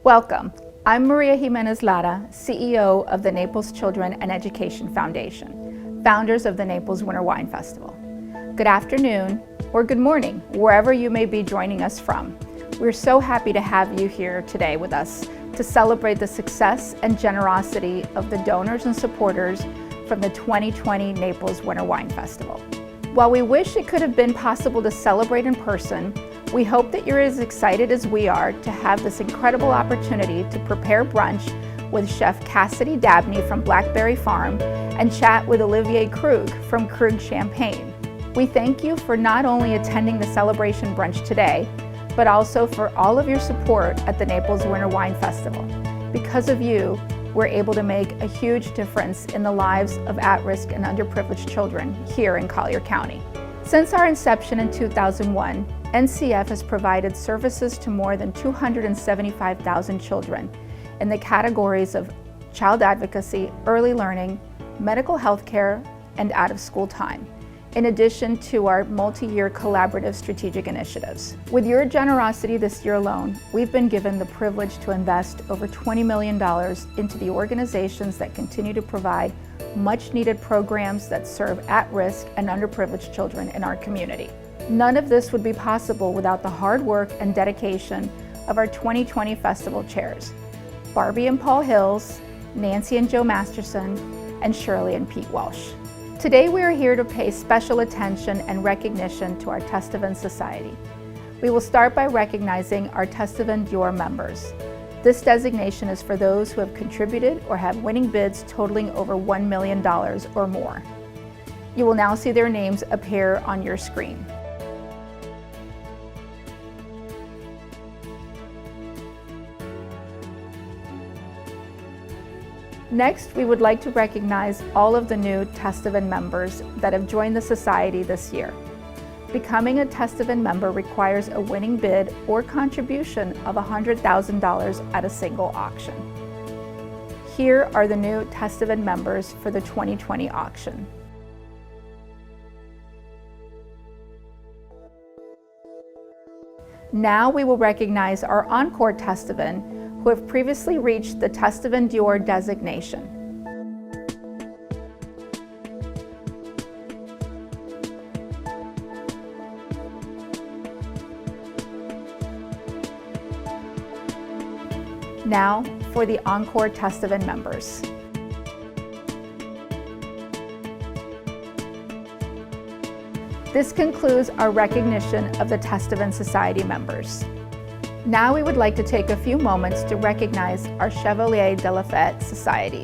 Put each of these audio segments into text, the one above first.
Welcome. I'm Maria Jimenez Lara, CEO of the Naples Children and Education Foundation, founders of the Naples Winter Wine Festival. Good afternoon, or good morning, wherever you may be joining us from. We're so happy to have you here today with us to celebrate the success and generosity of the donors and supporters from the 2020 Naples Winter Wine Festival. While we wish it could have been possible to celebrate in person, we hope that you're as excited as we are to have this incredible opportunity to prepare brunch with Chef Cassidy Dabney from Blackberry Farm and chat with Olivier Krug from Krug Champagne. We thank you for not only attending the celebration brunch today, but also for all of your support at the Naples Winter Wine Festival. Because of you, we're able to make a huge difference in the lives of at-risk and underprivileged children here in Collier County. Since our inception in 2001, NCF has provided services to more than 275,000 children in the categories of child advocacy, early learning, medical health care, and out-of-school time, in addition to our multi-year collaborative strategic initiatives. With your generosity this year alone, we've been given the privilege to invest over $20 million into the organizations that continue to provide much-needed programs that serve at-risk and underprivileged children in our community. None of this would be possible without the hard work and dedication of our 2020 festival chairs, Barbie and Paul Hills, Nancy and Joe Masterson, and Shirley and Pete Walsh. Today we are here to pay special attention and recognition to our Tastevin Society. We will start by recognizing our Tastevin Dior members. This designation is for those who have contributed or have winning bids totaling over $1 million or more. You will now see their names appear on your screen. Next, we would like to recognize all of the new Tastevin members that have joined the Society this year. Becoming a Tastevin member requires a winning bid or contribution of $100,000 at a single auction. Here are the new Tastevin members for the 2020 auction. Now we will recognize our Encore Tastevin who have previously reached the Tastevin Dior designation. Now for the Encore Tastevin members. This concludes our recognition of the Tastevin Society members. Now we would like to take a few moments to recognize our Chevalier de la Fête Society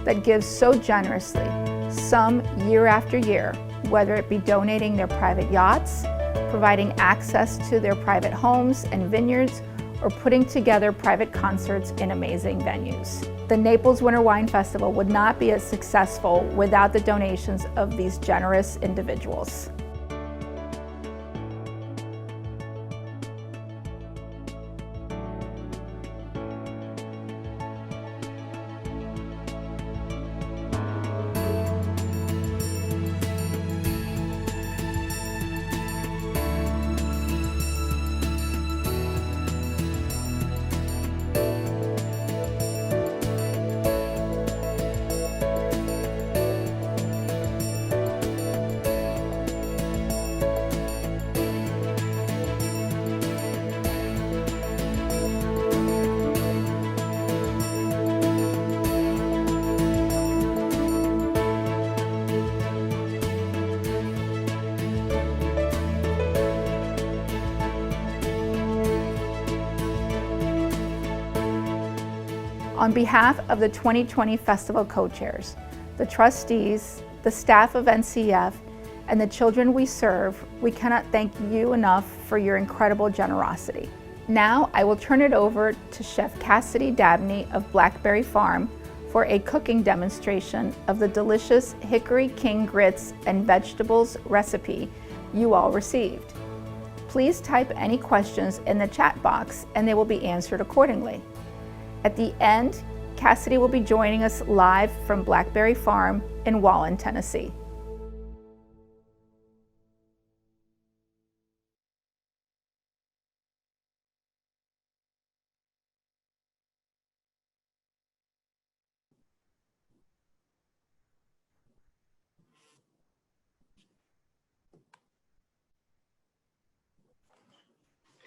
that gives so generously, some year after year, whether it be donating their private yachts, providing access to their private homes and vineyards, or putting together private concerts in amazing venues. The Naples Winter Wine Festival would not be as successful without the donations of these generous individuals. On behalf of the 2020 Festival co-chairs, the trustees, the staff of NCF, and the children we serve, we cannot thank you enough for your incredible generosity. Now I will turn it over to Chef Cassidy Dabney of Blackberry Farm for a cooking demonstration of the delicious Hickory King grits and vegetables recipe you all received. Please type any questions in the chat box and they will be answered accordingly. At the end, Cassidy will be joining us live from Blackberry Farm in Wallen, Tennessee.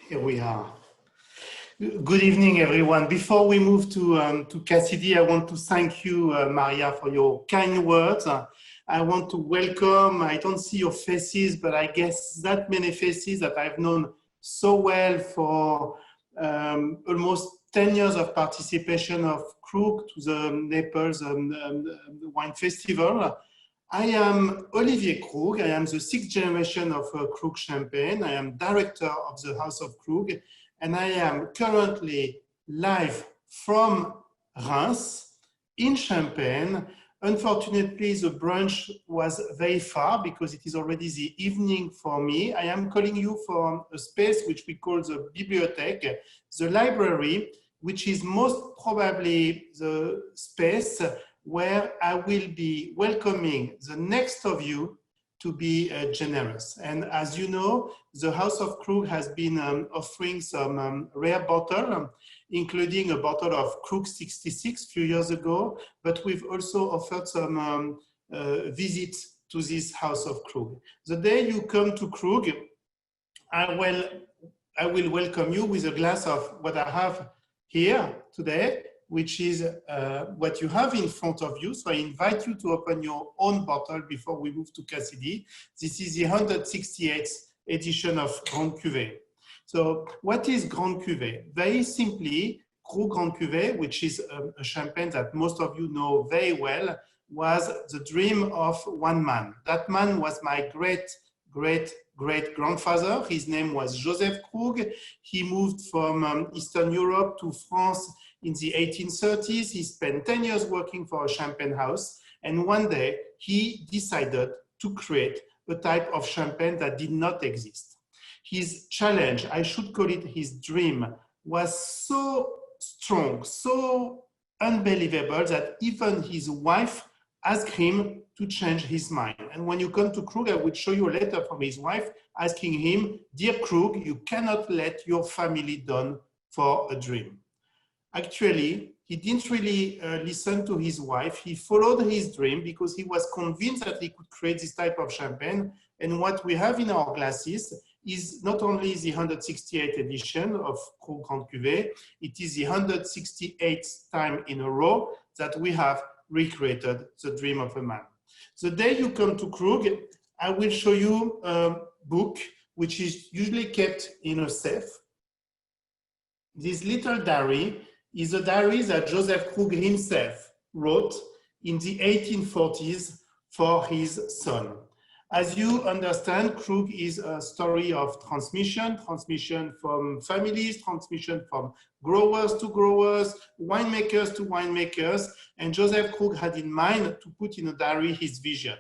Here we are. Good evening, everyone. Before we move to Cassidy, I want to thank you, Maria, for your kind words. I want to welcome, I don't see your faces, but I guess that many faces that I've known so well for almost 10 years of participation of Krug to the Naples Wine Festival. I am Olivier Krug. I am the sixth generation of Krug Champagne. I am director of the House of Krug, and I am currently live from Reims in Champagne. Unfortunately, the brunch was very far because it is already the evening for me. I am calling you from a space which we call the bibliothèque, the library, which is most probably the space where I will be welcoming the next of you to be generous. And as you know, the House of Krug has been offering some rare bottle, including a bottle of Krug 66 a few years ago, but we've also offered some visits to this House of Krug. The day you come to Krug, I will welcome you with a glass of what I have here today, which is what you have in front of you. So I invite you to open your own bottle before we move to Cassidy. This is the 168th edition of Grand Cuvée. So what is Grand Cuvée? Very simply, Krug Grand Cuvée, which is a champagne that most of you know very well, was the dream of one man. That man was my great-grandfather. His name was Joseph Krug. He moved from Eastern Europe to France in the 1830s. He spent 10 years working for a champagne house. And one day he decided to create a type of champagne that did not exist. His challenge, I should call it his dream, was so strong, so unbelievable that even his wife asked him to change his mind. And when you come to Krug, I will show you a letter from his wife asking him, "Dear Krug, you cannot let your family down for a dream." Actually, he didn't really listen to his wife. He followed his dream because he was convinced that he could create this type of champagne. And what we have in our glasses is not only the 168th edition of Krug Grand Cuvée, it is the 168th time in a row that we have recreated the dream of a man. The day you come to Krug, I will show you a book which is usually kept in a safe. This little diary is a diary that Joseph Krug himself wrote in the 1840s for his son. As you understand, Krug is a story of transmission from families, transmission from growers to growers, winemakers to winemakers, and Joseph Krug had in mind to put in a diary his vision.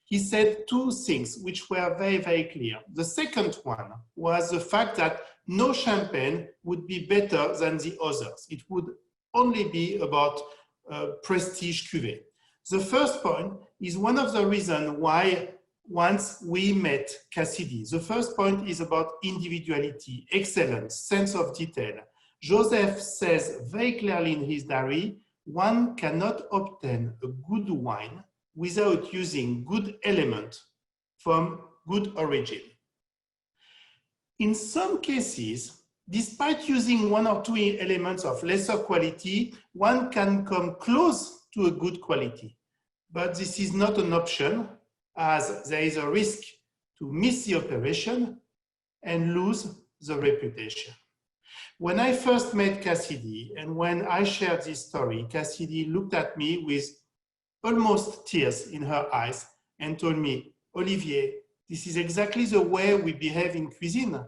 He said two things which were very, very clear. The second one was the fact that no champagne would be better than the others. It would only be about prestige cuvée. The first point is one of the reasons why once we met Cassidy. The first point is about individuality, excellence, sense of detail. Joseph says very clearly in his diary, one cannot obtain a good wine without using good elements from good origin. In some cases, despite using one or two elements of lesser quality, one can come close to a good quality. But this is not an option, as there is a risk to miss the operation and lose the reputation. When I first met Cassidy, and when I shared this story, Cassidy looked at me with almost tears in her eyes and told me, "Olivier, this is exactly the way we behave in cuisine.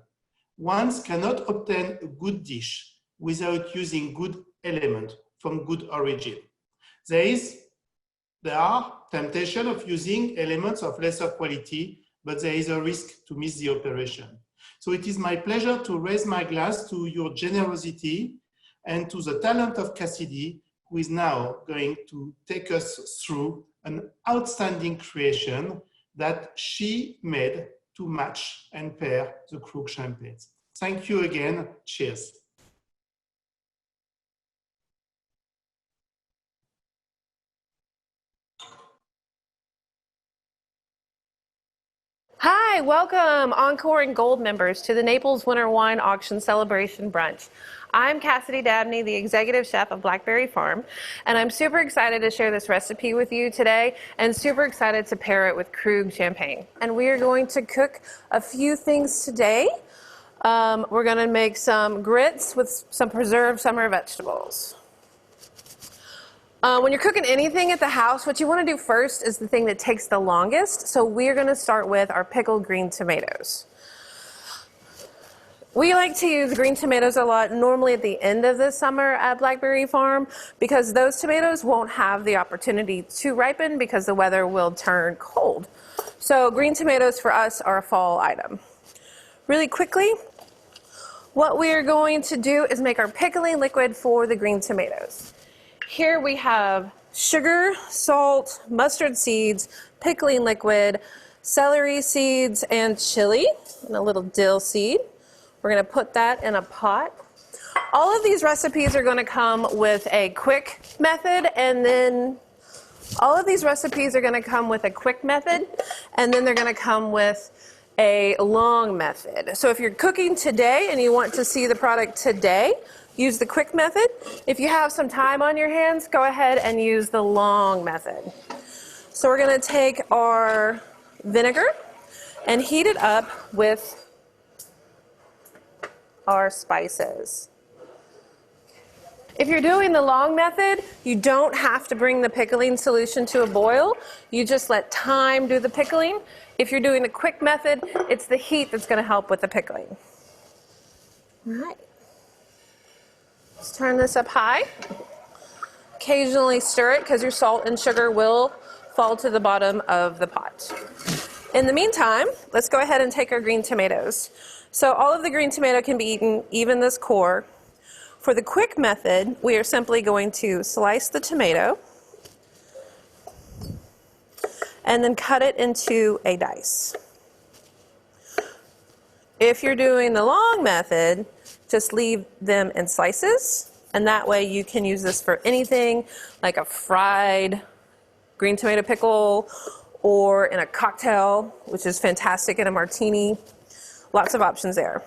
One cannot obtain a good dish without using good elements from good origin. There are temptation of using elements of lesser quality, but there is a risk to miss the operation." So it is my pleasure to raise my glass to your generosity and to the talent of Cassidy, who is now going to take us through an outstanding creation that she made to match and pair the Krug champagnes. Thank you again. Cheers. Hi, welcome Encore and Gold members to the Naples Winter Wine Auction Celebration Brunch. I'm Cassidy Dabney, the executive chef of Blackberry Farm, and I'm super excited to share this recipe with you today and super excited to pair it with Krug champagne. And we are going to cook a few things today. We're going to make some grits with some preserved summer vegetables. When you're cooking anything at the house, what you want to do first is the thing that takes the longest. So we're going to start with our pickled green tomatoes. We like to use green tomatoes a lot, normally at the end of the summer at Blackberry Farm, because those tomatoes won't have the opportunity to ripen because the weather will turn cold. So green tomatoes for us are a fall item. Really quickly, what we are going to do is make our pickling liquid for the green tomatoes. Here we have sugar, salt, mustard seeds, pickling liquid, celery seeds, and chili, and a little dill seed. We're going to put that in a pot. All of these recipes are going to come with a quick method, and then they're going to come with a long method. So if you're cooking today and you want to see the product today, use the quick method. If you have some time on your hands, go ahead and use the long method. So we're going to take our vinegar and heat it up with our spices. If you're doing the long method, you don't have to bring the pickling solution to a boil. You just let time do the pickling. If you're doing the quick method, it's the heat that's going to help with the pickling. All right. Let's turn this up high. Occasionally stir it because your salt and sugar will fall to the bottom of the pot. In the meantime, let's go ahead and take our green tomatoes. So all of the green tomato can be eaten, even this core. For the quick method, we are simply going to slice the tomato and then cut it into a dice. If you're doing the long method, just leave them in slices, and that way you can use this for anything like a fried green tomato pickle or in a cocktail, which is fantastic in a martini. Lots of options there.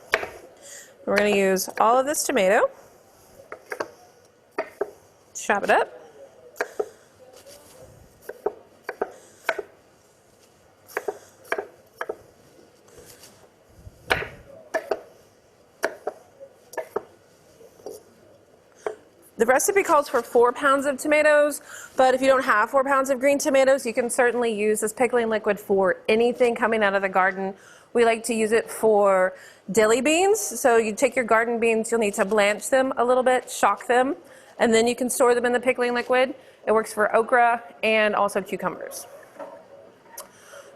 We're going to use all of this tomato, chop it up. The recipe calls for 4 pounds of tomatoes, but if you don't have 4 pounds of green tomatoes, you can certainly use this pickling liquid for anything coming out of the garden. We like to use it for dilly beans. So you take your garden beans, you'll need to blanch them a little bit, shock them, and then you can store them in the pickling liquid. It works for okra and also cucumbers.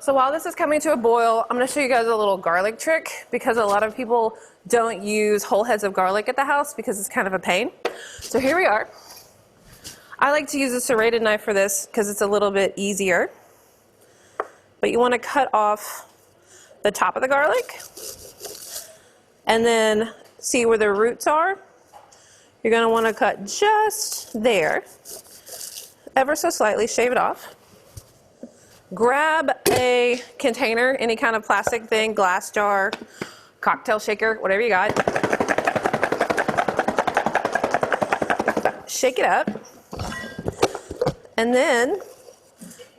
So while this is coming to a boil, I'm going to show you guys a little garlic trick, because a lot of people don't use whole heads of garlic at the house because it's kind of a pain. So here we are. I like to use a serrated knife for this because it's a little bit easier. But you want to cut off the top of the garlic and then see where the roots are. You're going to want to cut just there, ever so slightly, shave it off. Grab a container, any kind of plastic thing, glass jar, cocktail shaker, whatever you got. Shake it up, and then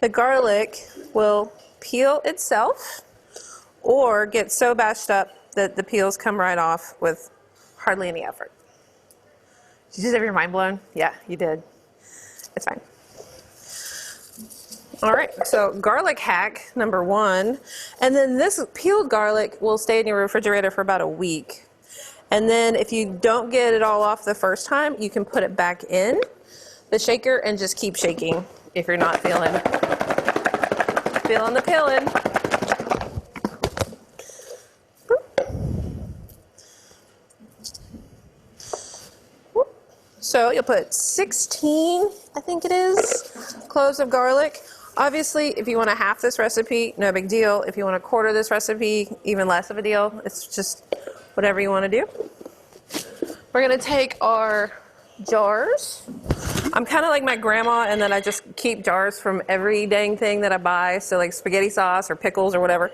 the garlic will peel itself or get so bashed up that the peels come right off with hardly any effort. Did you just have your mind blown? Yeah, you did. It's fine. All right, so garlic hack number 1, and then this peeled garlic will stay in your refrigerator for about a week. And then if you don't get it all off the first time, you can put it back in the shaker and just keep shaking if you're not feeling the peeling. So you'll put 16, I think it is, cloves of garlic. Obviously, if you want to half this recipe, no big deal. If you want to quarter this recipe, even less of a deal. It's just whatever you want to do. We're going to take our jars. I'm kind of like my grandma in that I just keep jars from every dang thing that I buy. So like spaghetti sauce or pickles or whatever.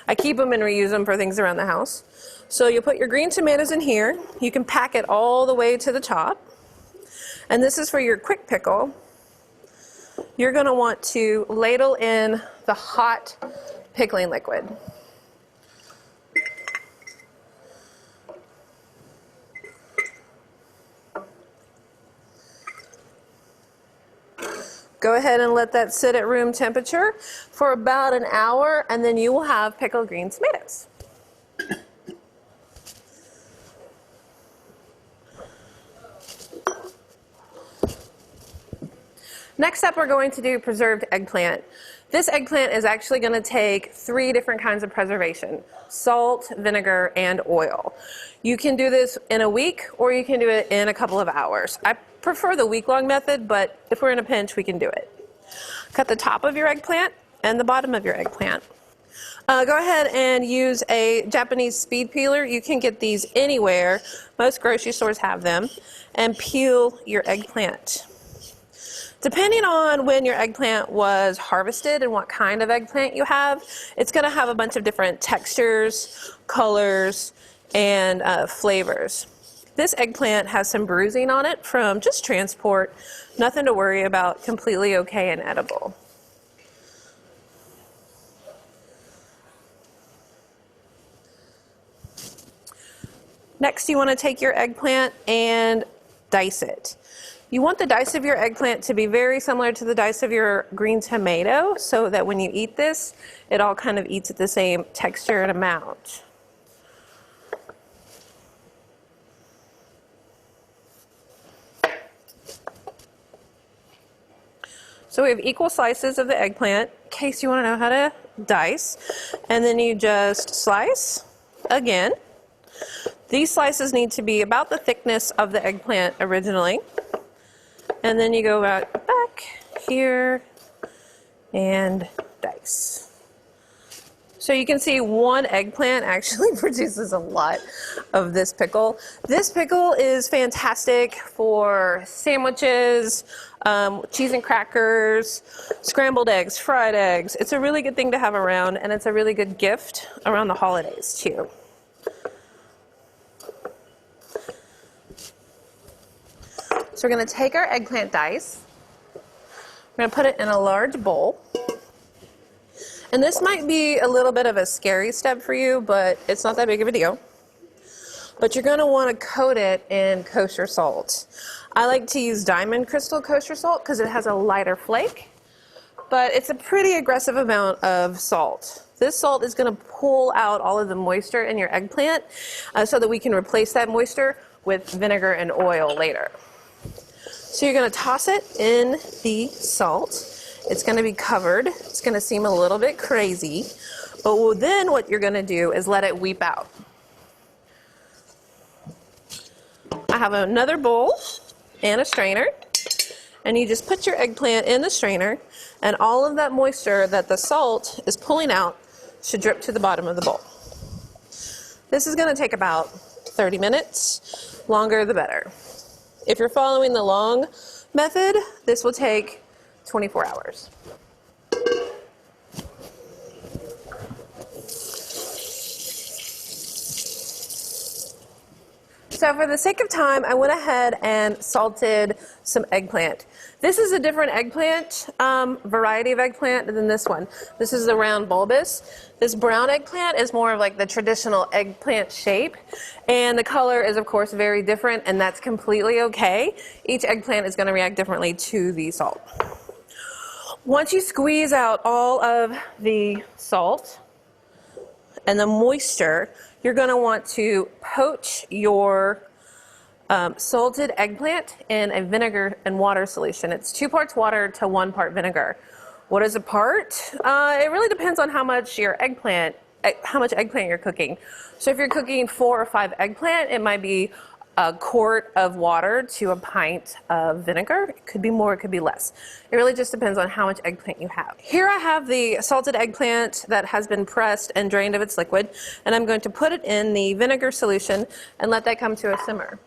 I keep them and reuse them for things around the house. So you put your green tomatoes in here. You can pack it all the way to the top. And this is for your quick pickle. You're going to want to ladle in the hot pickling liquid. Go ahead and let that sit at room temperature for about an hour, and then you will have pickled green tomatoes. Next up, we're going to do preserved eggplant. This eggplant is actually going to take 3 different kinds of preservation: salt, vinegar, and oil. You can do this in a week, or you can do it in a couple of hours. I prefer the week-long method, but if we're in a pinch, we can do it. Cut the top of your eggplant and the bottom of your eggplant. Go ahead and use a Japanese speed peeler. You can get these anywhere. Most grocery stores have them. And peel your eggplant. Depending on when your eggplant was harvested and what kind of eggplant you have, it's going to have a bunch of different textures, colors, and flavors. This eggplant has some bruising on it from just transport. Nothing to worry about, completely okay and edible. Next, you want to take your eggplant and dice it. You want the dice of your eggplant to be very similar to the dice of your green tomato, so that when you eat this, it all kind of eats at the same texture and amount. So we have equal slices of the eggplant, in case you want to know how to dice. And then you just slice again. These slices need to be about the thickness of the eggplant originally. And then you go back here and dice. So you can see one eggplant actually produces a lot of this pickle. This pickle is fantastic for sandwiches, cheese and crackers, scrambled eggs, fried eggs. It's a really good thing to have around, and it's a really good gift around the holidays too. So we're going to take our eggplant dice. We're going to put it in a large bowl. And this might be a little bit of a scary step for you, but it's not that big of a deal. But you're going to want to coat it in kosher salt. I like to use diamond crystal kosher salt because it has a lighter flake, but it's a pretty aggressive amount of salt. This salt is going to pull out all of the moisture in your eggplant so that we can replace that moisture with vinegar and oil later. So you're going to toss it in the salt. It's going to be covered. It's going to seem a little bit crazy, but then what you're going to do is let it weep out. I have another bowl and a strainer, and you just put your eggplant in the strainer, and all of that moisture that the salt is pulling out should drip to the bottom of the bowl. This is going to take about 30 minutes. Longer the better. If you're following the long method, this will take 24 hours. So for the sake of time, I went ahead and salted some eggplant. This is a different eggplant, variety of eggplant than this one. This is the round bulbous. This brown eggplant is more of like the traditional eggplant shape, and the color is of course very different, and that's completely okay. Each eggplant is going to react differently to the salt. Once you squeeze out all of the salt and the moisture, you're going to want to poach your salted eggplant in a vinegar and water solution. It's 2 parts water to 1 part vinegar. What is a part? It really depends on how much eggplant you're cooking. So if you're cooking 4 or 5 eggplant, it might be a quart of water to a pint of vinegar. It could be more, it could be less. It really just depends on how much eggplant you have. Here I have the salted eggplant that has been pressed and drained of its liquid, and I'm going to put it in the vinegar solution and let that come to a simmer.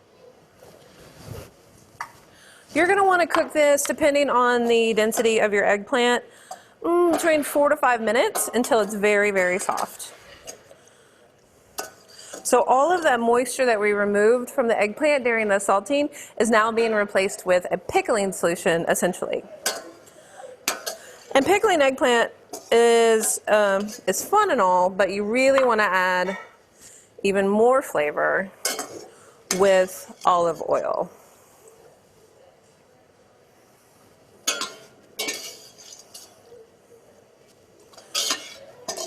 You're going to want to cook this, depending on the density of your eggplant, between 4 to 5 minutes until it's very, very soft. So all of that moisture that we removed from the eggplant during the salting is now being replaced with a pickling solution, essentially. And pickling eggplant is fun and all, but you really want to add even more flavor with olive oil.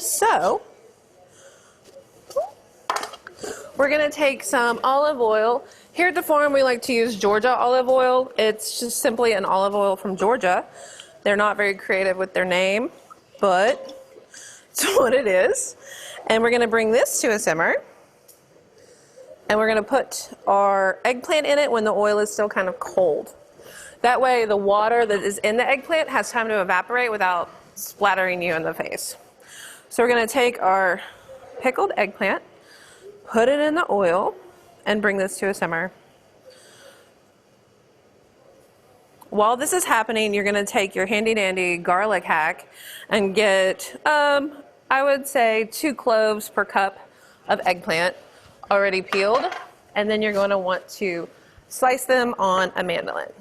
So we're going to take some olive oil. Here at the farm, we like to use Georgia olive oil. It's just simply an olive oil from Georgia. They're not very creative with their name, but it's what it is. And we're going to bring this to a simmer. And we're going to put our eggplant in it when the oil is still kind of cold. That way the water that is in the eggplant has time to evaporate without splattering you in the face. So we're going to take our pickled eggplant, put it in the oil, and bring this to a simmer. While this is happening, you're going to take your handy dandy garlic hack and get, I would say, 2 cloves per cup of eggplant already peeled. And then you're going to want to slice them on a mandolin.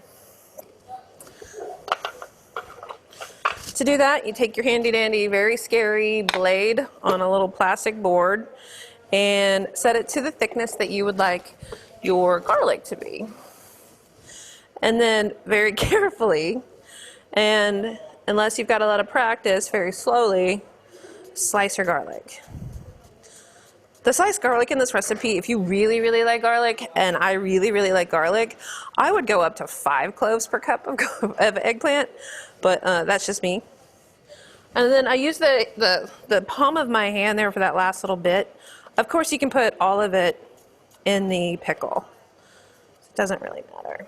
To do that, you take your handy dandy, very scary blade on a little plastic board and set it to the thickness that you would like your garlic to be. And then very carefully, and unless you've got a lot of practice, very slowly, slice your garlic. The sliced garlic in this recipe, if you really, really like garlic, and I really, really like garlic, I would go up to 5 cloves per cup of eggplant, but that's just me. And then I use the palm of my hand there for that last little bit. Of course, you can put all of it in the pickle. It doesn't really matter.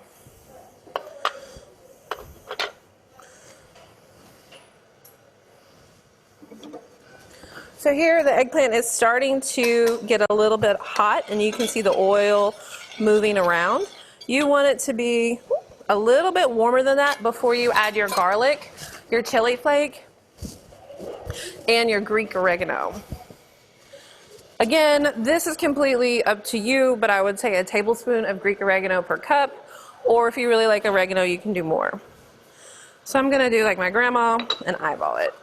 So here the eggplant is starting to get a little bit hot, and you can see the oil moving around. You want it to be a little bit warmer than that before you add your garlic, your chili flake, and your Greek oregano. Again, this is completely up to you, but I would say a tablespoon of Greek oregano per cup, or if you really like oregano, you can do more. So I'm going to do like my grandma and eyeball it.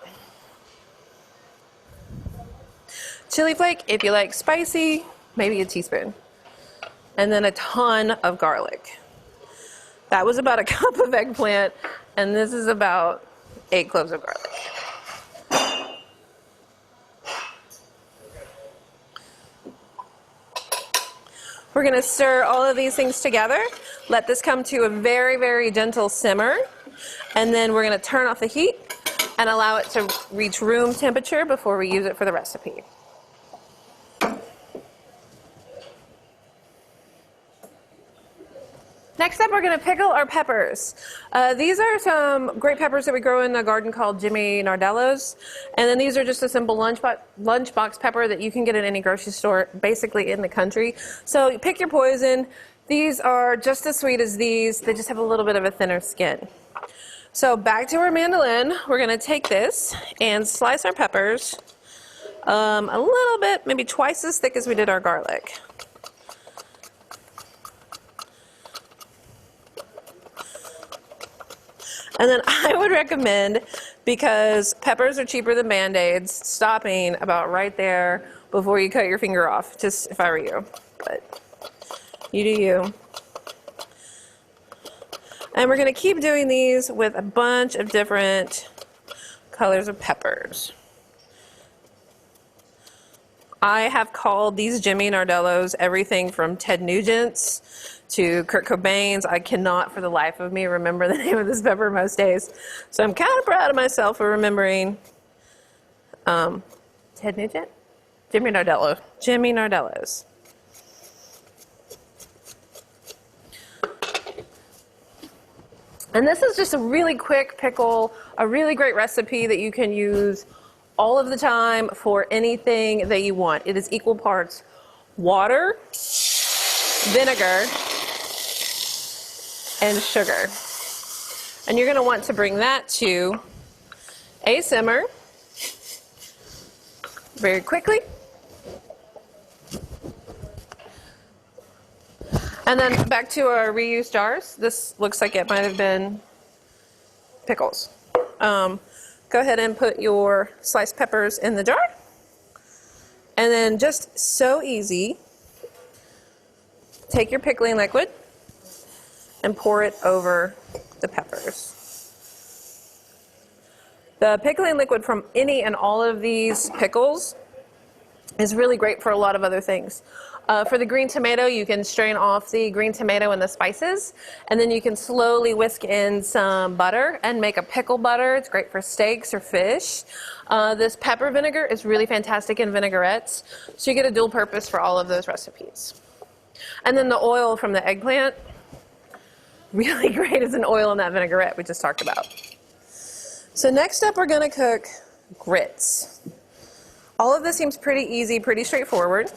Chili flake, if you like spicy, maybe a teaspoon. And then a ton of garlic. That was about a cup of eggplant, and this is about 8 cloves of garlic. We're going to stir all of these things together. Let this come to a very, very gentle simmer. And then we're going to turn off the heat and allow it to reach room temperature before we use it for the recipe. Next up, we're going to pickle our peppers. These are some great peppers that we grow in the garden called Jimmy Nardellos. And then these are just a simple lunchbox pepper that you can get at any grocery store, basically in the country. So you pick your poison. These are just as sweet as these. They just have a little bit of a thinner skin. So back to our mandolin, we're going to take this and slice our peppers a little bit, maybe twice as thick as we did our garlic. And then I would recommend, because peppers are cheaper than Band-Aids, stopping about right there before you cut your finger off, just if I were you. But you do you. And we're going to keep doing these with a bunch of different colors of peppers. I have called these Jimmy Nardellos everything from Ted Nugent's to Kurt Cobain's. I cannot for the life of me remember the name of this pepper most days. So I'm kind of proud of myself for remembering Ted Nugent? Jimmy Nardello. Jimmy Nardellos. And this is just a really quick pickle, a really great recipe that you can use all of the time for anything that you want. It is equal parts water, vinegar, and sugar. And you're going to want to bring that to a simmer very quickly. And then back to our reused jars. This looks like it might have been pickles. Go ahead and put your sliced peppers in the jar. And then just so easy, take your pickling liquid and pour it over the peppers. The pickling liquid from any and all of these pickles is really great for a lot of other things. For the green tomato, you can strain off the green tomato and the spices, and then you can slowly whisk in some butter and make a pickle butter. It's great for steaks or fish. This pepper vinegar is really fantastic in vinaigrettes, so you get a dual purpose for all of those recipes. And then the oil from the eggplant, really great as an oil in that vinaigrette we just talked about. So next up, we're going to cook grits. All of this seems pretty easy, pretty straightforward.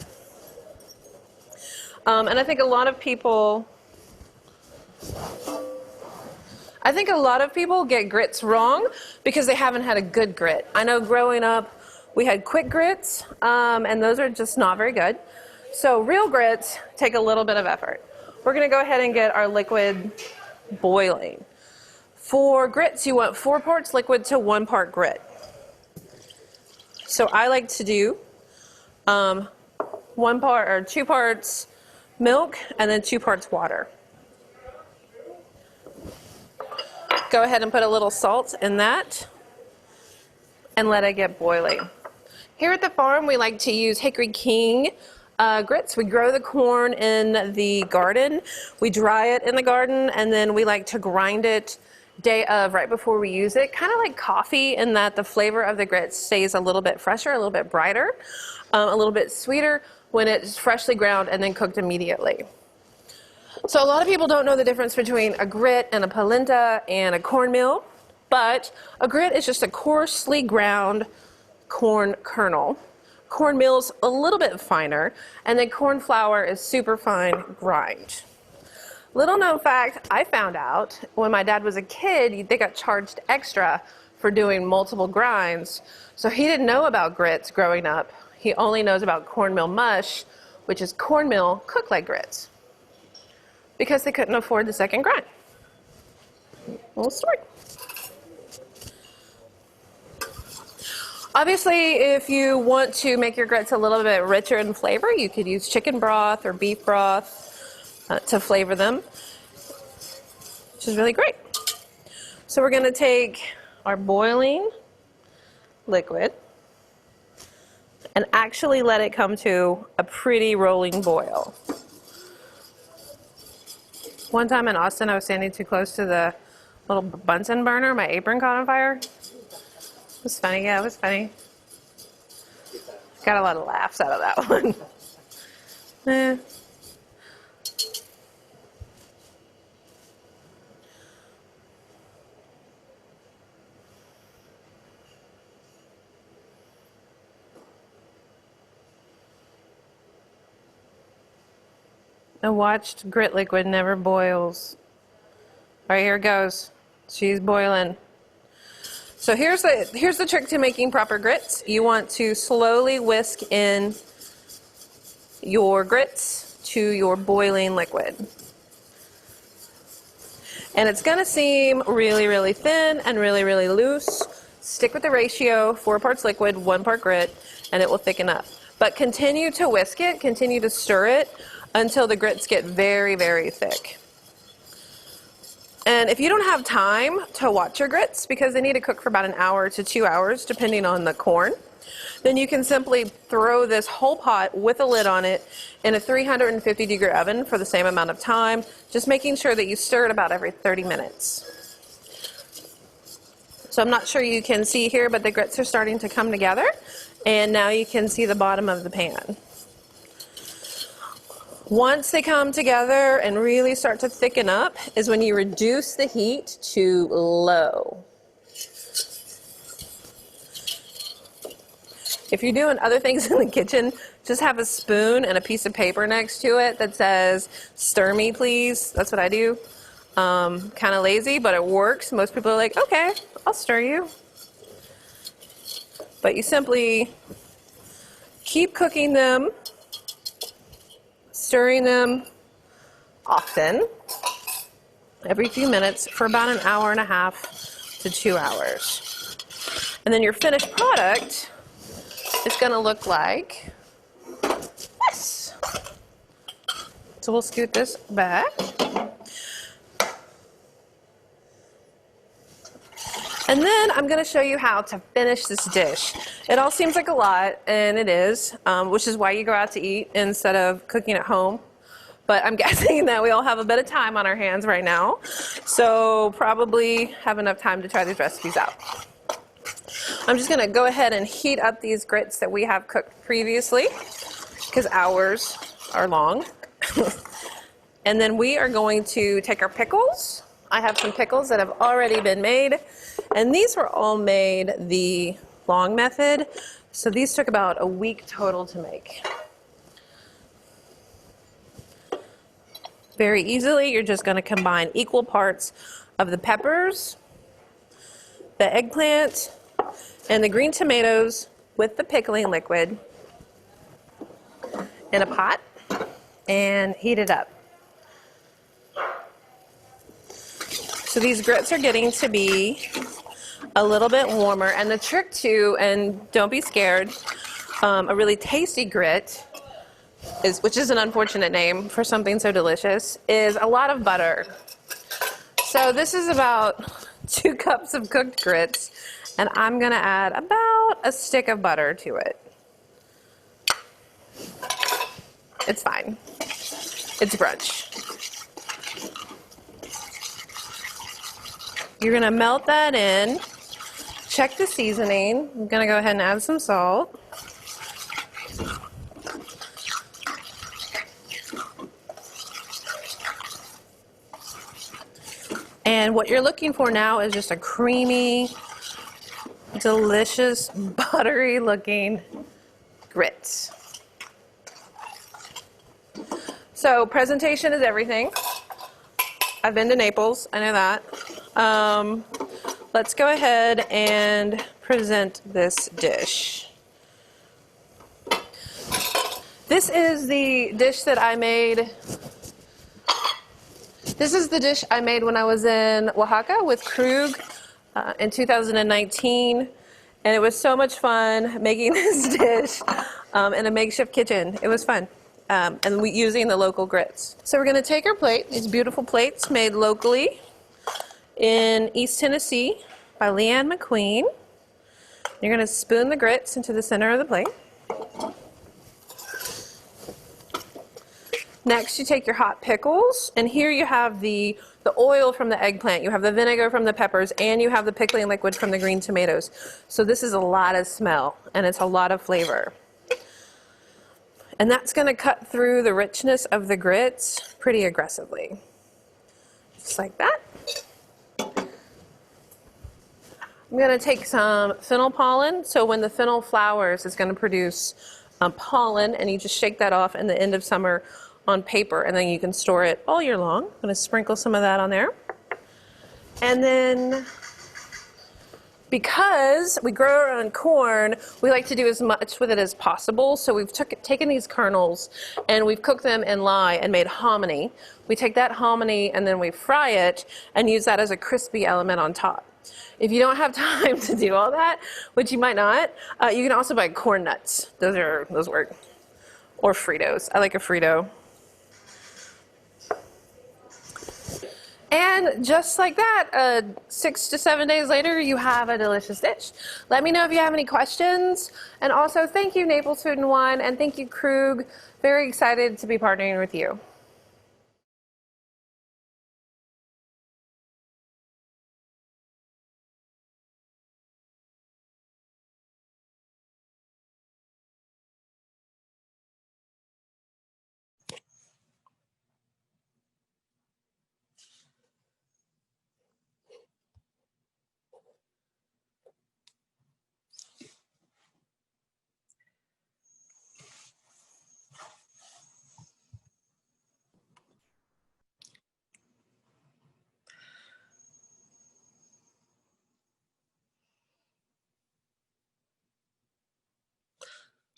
And I think a lot of people get grits wrong because they haven't had a good grit. I know growing up, we had quick grits, and those are just not very good. So real grits take a little bit of effort. We're going to go ahead and get our liquid boiling. For grits, you want 4 parts liquid to 1 part grit. So I like to do 2 parts milk and then 2 parts water. Go ahead and put a little salt in that and let it get boiling. Here at the farm, we like to use Hickory King grits. We grow the corn in the garden, we dry it in the garden, and then we like to grind it day of right before we use it, kind of like coffee, in that the flavor of the grits stays a little bit fresher, a little bit brighter, a little bit sweeter when it's freshly ground and then cooked immediately. So a lot of people don't know the difference between a grit and a polenta and a cornmeal, but a grit is just a coarsely ground corn kernel. Cornmeal's a little bit finer, and then corn flour is super fine grind. Little known fact, I found out when my dad was a kid, they got charged extra for doing multiple grinds. So he didn't know about grits growing up. He only knows about cornmeal mush, which is cornmeal cooked like grits, because they couldn't afford the second grind. Little story. Obviously, if you want to make your grits a little bit richer in flavor, you could use chicken broth or beef broth to flavor them, which is really great. So we're going to take our boiling liquid and actually let it come to a pretty rolling boil. One time in Austin, I was standing too close to the little Bunsen burner. My apron caught on fire. It was funny. Yeah, it was funny. Got a lot of laughs out of that one. A watched grit liquid never boils. All right, here it goes. She's boiling. So here's the trick to making proper grits. You want to slowly whisk in your grits to your boiling liquid. And it's going to seem really, really thin and really, really loose. Stick with the ratio, 4 parts liquid, 1 part grit, and it will thicken up. But continue to whisk it, continue to stir it until the grits get very, very thick. And if you don't have time to watch your grits, because they need to cook for about 1 hour to 2 hours, depending on the corn, then you can simply throw this whole pot with a lid on it in a 350-degree oven for the same amount of time, just making sure that you stir it about every 30 minutes. So I'm not sure you can see here, but the grits are starting to come together, and now you can see the bottom of the pan. Once they come together and really start to thicken up is when you reduce the heat to low. If you're doing other things in the kitchen, just have a spoon and a piece of paper next to it that says, "Stir me, please." That's what I do. Kind of lazy, but it works. Most people are like, okay, I'll stir you. But you simply keep cooking them, stirring them often, every few minutes for about an hour and a half to 2 hours. And then your finished product is going to look like this. So we'll scoot this back. And then I'm going to show you how to finish this dish. It all seems like a lot, and it is, which is why you go out to eat instead of cooking at home. But I'm guessing that we all have a bit of time on our hands right now, so probably have enough time to try these recipes out. I'm just going to go ahead and heat up these grits that we have cooked previously, because ours are long. And then we are going to take our pickles. I have some pickles that have already been made, and these were all made the long method, so these took about a week total to make. Very easily, you're just going to combine equal parts of the peppers, the eggplant, and the green tomatoes with the pickling liquid in a pot and heat it up. So these grits are getting to be a little bit warmer, and the trick too, and don't be scared, a really tasty grit, which is an unfortunate name for something so delicious, is a lot of butter. So this is about 2 cups of cooked grits, and I'm gonna add about a stick of butter to it. It's fine. It's brunch. You're gonna melt that in. Check the seasoning. I'm gonna go ahead and add some salt. And what you're looking for now is just a creamy, delicious, buttery looking grits. So presentation is everything. I've been to Naples, I know that. Let's go ahead and present this dish. This is the dish that I made. This is the dish I made when I was in Oaxaca with Krug in 2019. And it was so much fun making this dish in a makeshift kitchen. It was fun. And using the local grits. So we're going to take our plate, these beautiful plates made locally in East Tennessee by Leanne McQueen. You're going to spoon the grits into the center of the plate. Next, you take your hot pickles, and here you have the oil from the eggplant, you have the vinegar from the peppers, and you have the pickling liquid from the green tomatoes. So this is a lot of smell, and it's a lot of flavor. And that's going to cut through the richness of the grits pretty aggressively. Just like that. I'm going to take some fennel pollen. So when the fennel flowers, it's going to produce pollen, and you just shake that off in the end of summer on paper, and then you can store it all year long. I'm going to sprinkle some of that on there. And then, because we grow our own corn, we like to do as much with it as possible. So we've taken these kernels and we've cooked them in lye and made hominy. We take that hominy and then we fry it and use that as a crispy element on top. If you don't have time to do all that, which you might not, you can also buy corn nuts. Those work. Or Fritos. I like a Frito. And just like that, 6 to 7 days later, you have a delicious dish. Let me know if you have any questions. And also, thank you, Naples Food and Wine, and thank you, Krug. Very excited to be partnering with you.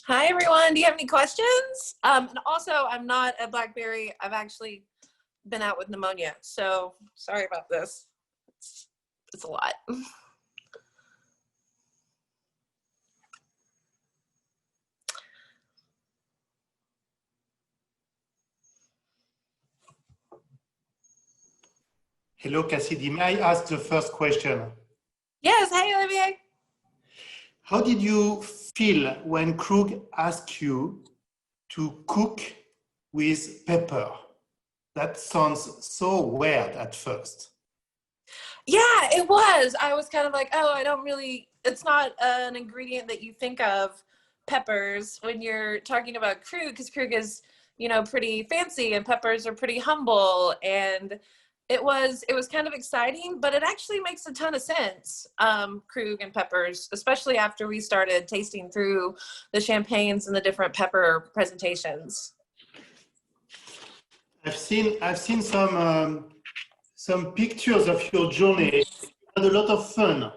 Hi, everyone. Do you have any questions? And also, I'm not a blackberry. I've actually been out with pneumonia, so sorry about this. It's a lot. Hello, Cassidy. May I ask the first question? Yes. Hey, Olivier. How did you feel when Krug asked you to cook with pepper? That sounds so weird at first. Yeah, it was. I was kind of like, oh, I don't really, it's not an ingredient that you think of, peppers, when you're talking about Krug, because Krug is, you know, pretty fancy and peppers are pretty humble. And it was kind of exciting, but it actually makes a ton of sense, Krug and peppers, especially after we started tasting through the champagnes and the different pepper presentations. I've seen some pictures of your journey. You had a lot of fun.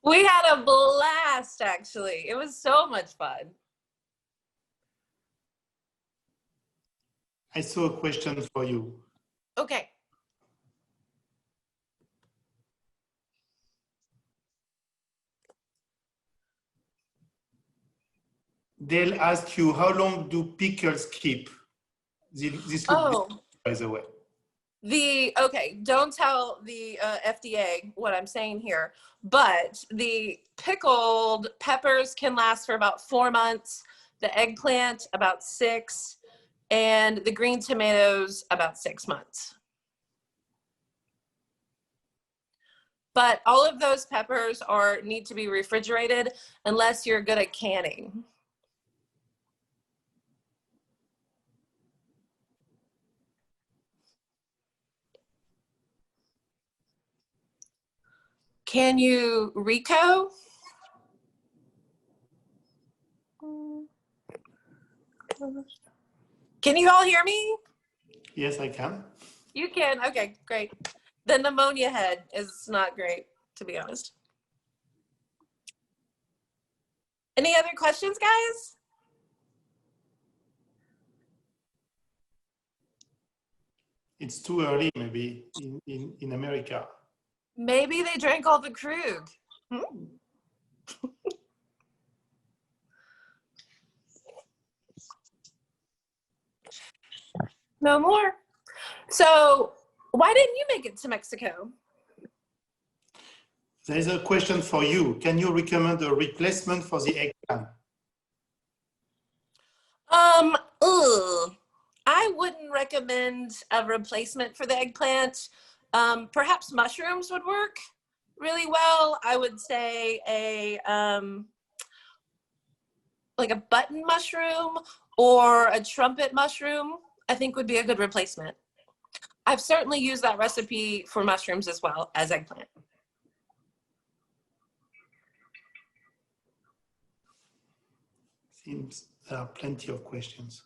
We had a blast, actually. It was so much fun. I saw a question for you. Okay. They'll ask you, how long do pickles keep? This look good, by the way. Okay, don't tell the FDA what I'm saying here, but the pickled peppers can last for about 4 months, the eggplant about 6, and the green tomatoes about 6 months. But all of those peppers need to be refrigerated unless you're good at canning. Can you Rico? Can you all hear me? Yes, I can. You can. Okay, great. The pneumonia head is not great, to be honest. Any other questions, guys? It's too early, maybe, in America. Maybe they drank all the Krug. No more. So why didn't you make it to Mexico? There's a question for you. Can you recommend a replacement for the eggplant? I wouldn't recommend a replacement for the eggplant. Perhaps mushrooms would work really well. I would say like a button mushroom or a trumpet mushroom, I think would be a good replacement. I've certainly used that recipe for mushrooms as well as eggplant. Seems there are plenty of questions.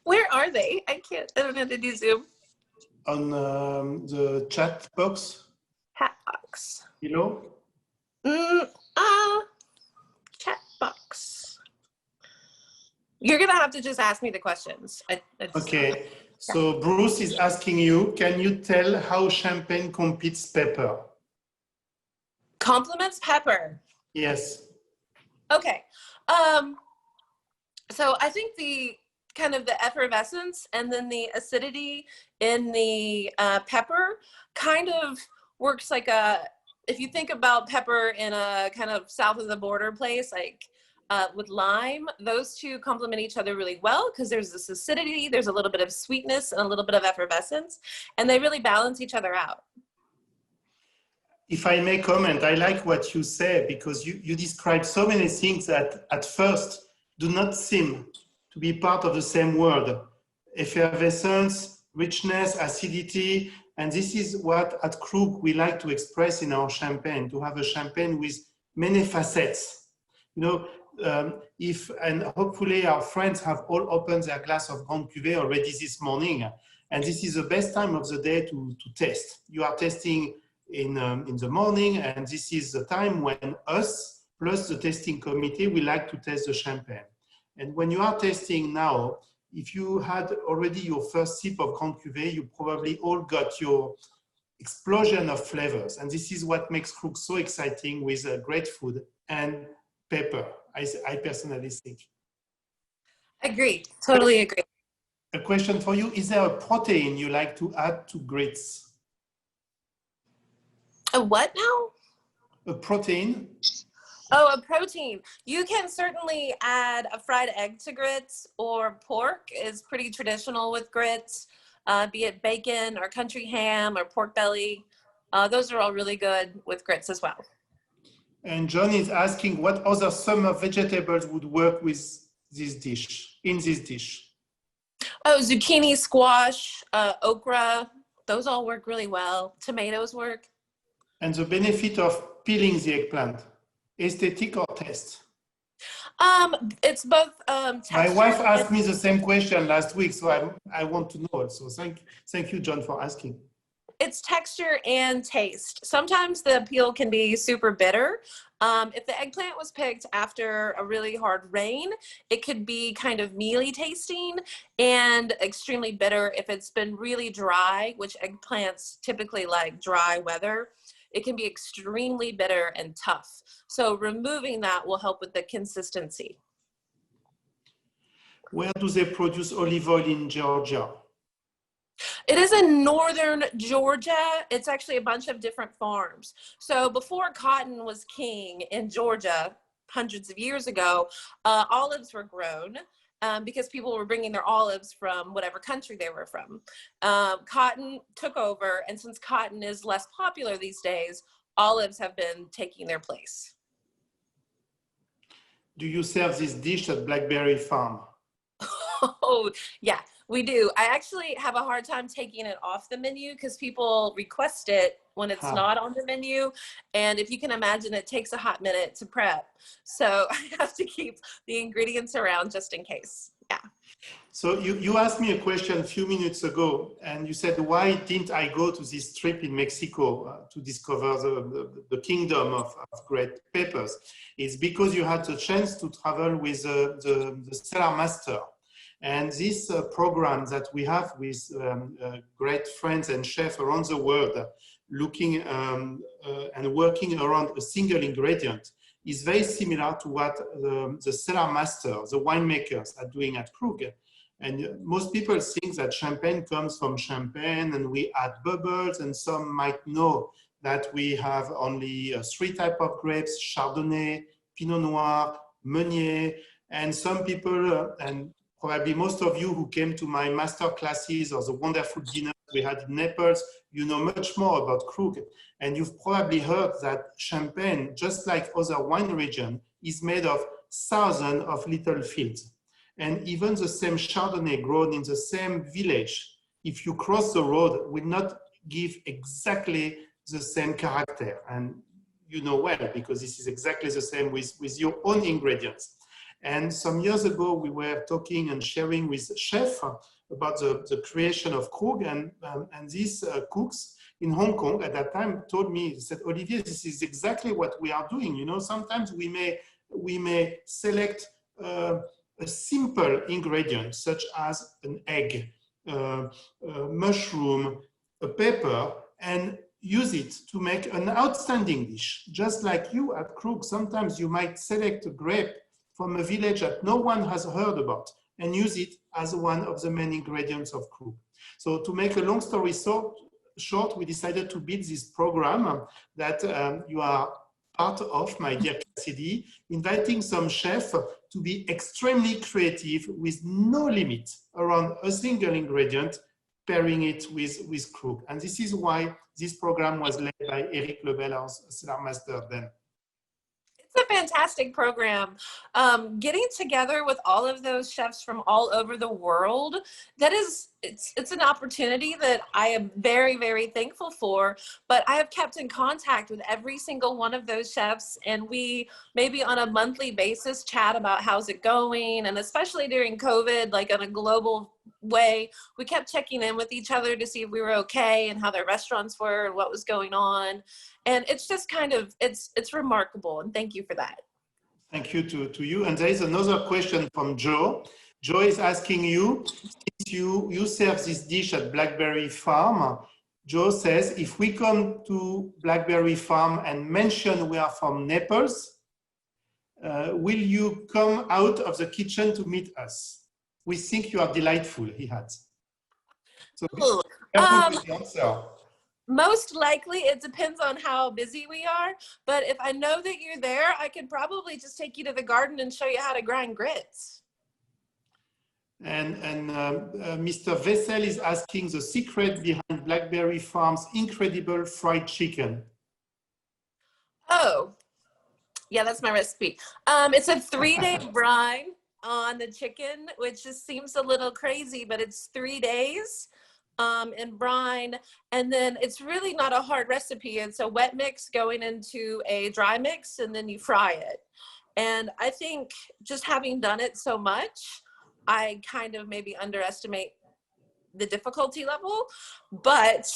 Where are they? I don't know how to do Zoom. On the chat box. Chat box. Below? Chat box. You're gonna have to just ask me the questions. Okay. So Bruce is asking you, can you tell how champagne competes pepper? Complements pepper. Yes. Okay. So I think the kind of the effervescence and then the acidity in the pepper kind of works like if you think about pepper in a kind of south of the border place, like with lime, those two complement each other really well because there's this acidity, there's a little bit of sweetness and a little bit of effervescence, and they really balance each other out. If I may comment, I like what you say because you describe so many things that at first do not seem to be part of the same word. Effervescence, richness, acidity, and this is what at Krug we like to express in our champagne, to have a champagne with many facets. You know, and hopefully our friends have all opened their glass of Grand Cuvée already this morning, and this is the best time of the day to test. You are testing in the morning, and this is the time when us plus the tasting committee we like to test the champagne. And when you are tasting now, if you had already your first sip of Grand Cuvée, you probably all got your explosion of flavors. And this is what makes Krug so exciting with great food and pepper, I personally think. Agree, totally agree. A question for you, is there a protein you like to add to grits? A what now? A protein? Oh, a protein. You can certainly add a fried egg to grits, or pork is pretty traditional with grits, be it bacon or country ham or pork belly. Those are all really good with grits as well. And John is asking what other summer vegetables would work with this dish, in this dish? Oh, zucchini, squash, okra, those all work really well. Tomatoes work. And the benefit of peeling the eggplant, aesthetic or taste? It's both My texture. wife asked me the same question last week, so I want to know. So thank you, John, for asking. It's texture and taste. Sometimes the peel can be super bitter. If the eggplant was picked after a really hard rain, it could be kind of mealy tasting and extremely bitter. If it's been really dry, which eggplants typically like dry weather, it can be extremely bitter and tough. So removing that will help with the consistency. Where do they produce olive oil in Georgia? It is in northern Georgia. It's actually a bunch of different farms. So before cotton was king in Georgia, hundreds of years ago, olives were grown because people were bringing their olives from whatever country they were from. Cotton took over, and since cotton is less popular these days, olives have been taking their place. Do you serve this dish at Blackberry Farm? Oh, yeah, we do. I actually have a hard time taking it off the menu because people request it when it's not on the menu. And if you can imagine, it takes a hot minute to prep. So I have to keep the ingredients around just in case. Yeah. So you asked me a question a few minutes ago, and you said, why didn't I go to this trip in Mexico to discover the kingdom of great peppers? It's because you had the chance to travel with the Cellar Master. And this program that we have with great friends and chefs around the world, looking and working around a single ingredient, is very similar to what the Cellar Master, the winemakers, are doing at Krug. And most people think that champagne comes from champagne and we add bubbles, and some might know that we have only 3 types of grapes: Chardonnay, Pinot Noir, Meunier, and some people, and probably most of you who came to my master classes or the wonderful dinner we had in Naples, you know much more about Krug. And you've probably heard that champagne, just like other wine regions, is made of thousands of little fields. And even the same Chardonnay grown in the same village, if you cross the road, will not give exactly the same character. And you know well, because this is exactly the same with your own ingredients. And some years ago, we were talking and sharing with chefs about the creation of Krug, and these cooks in Hong Kong at that time told me, said, Olivier, this is exactly what we are doing. You know, sometimes we may select a simple ingredient such as an egg, a mushroom, a pepper, and use it to make an outstanding dish. Just like you at Krug, sometimes you might select a grape from a village that no one has heard about and use it as one of the main ingredients of Krug. So to make a long story short, we decided to build this program that you are part of, my dear Cassidy, inviting some chefs to be extremely creative with no limit around a single ingredient, pairing it with Krug. And this is why this program was led by Eric Lebel, our Cellar Master then. It's a fantastic program. Getting together with all of those chefs from all over the world, it's an opportunity that I am very, very thankful for. But I have kept in contact with every single one of those chefs, and we maybe on a monthly basis chat about how's it going. And especially during COVID, like on a global way, we kept checking in with each other to see if we were okay and how their restaurants were and what was going on. And it's just kind of, it's remarkable. And thank you for that. Thank you to you. And there is another question from Joe. Joe is asking you, since you serve this dish at Blackberry Farm, Joe says, if we come to Blackberry Farm and mention we are from Naples, will you come out of the kitchen to meet us? We think you are delightful, he adds. So careful with the answer. Most likely, it depends on how busy we are. But if I know that you're there, I could probably just take you to the garden and show you how to grind grits. And Mr. Vessel is asking the secret behind Blackberry Farm's incredible fried chicken. Oh, yeah, that's my recipe. It's a 3-day brine on the chicken, which just seems a little crazy, but it's 3 days. In brine, and then it's really not a hard recipe. It's a wet mix going into a dry mix, and then you fry it. And I think just having done it so much, I kind of maybe underestimate the difficulty level, but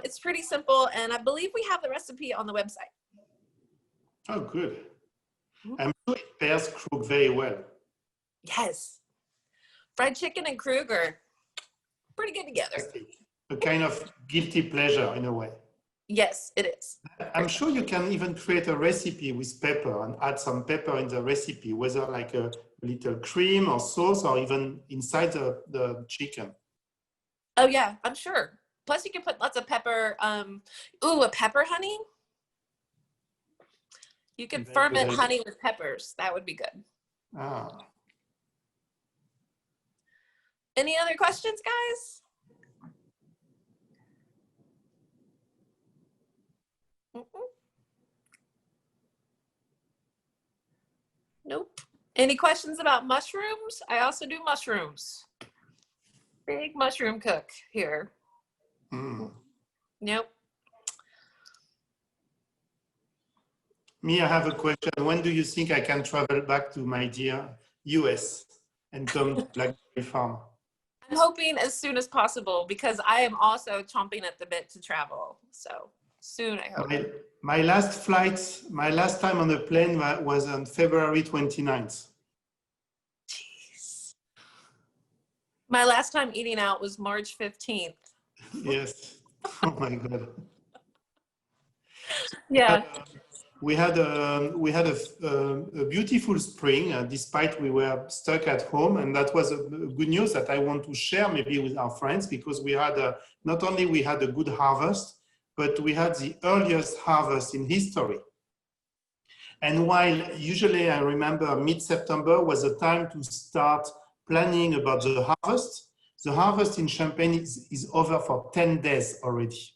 it's pretty simple, and I believe we have the recipe on the website. Oh, good. I'm sure it pairs Krug very well. Yes. Fried chicken and Krug are pretty good together. A kind of guilty pleasure in a way. Yes, it is. I'm sure you can even create a recipe with pepper and add some pepper in the recipe, whether like a little cream or sauce or even inside the chicken. Oh yeah, I'm sure. Plus you can put lots of pepper. Ooh, a pepper honey. You can ferment honey with peppers. That would be good. Ah. Any other questions, guys? Nope. Any questions about mushrooms? I also do mushrooms. Big mushroom cook here. Nope. Me, I have a question. When do you think I can travel back to my dear US and come to Blackberry Farm? I'm hoping as soon as possible because I am also chomping at the bit to travel. So soon, I hope. My last flight, my last time on the plane was on February 29th. Jeez. My last time eating out was March 15th. Yes. Oh my God. Yeah. We had a beautiful spring, despite we were stuck at home, and that was a good news that I want to share maybe with our friends, because we had not only we had a good harvest, but we had the earliest harvest in history. And while usually I remember mid-September was a time to start planning about the harvest in Champagne is over for 10 days already.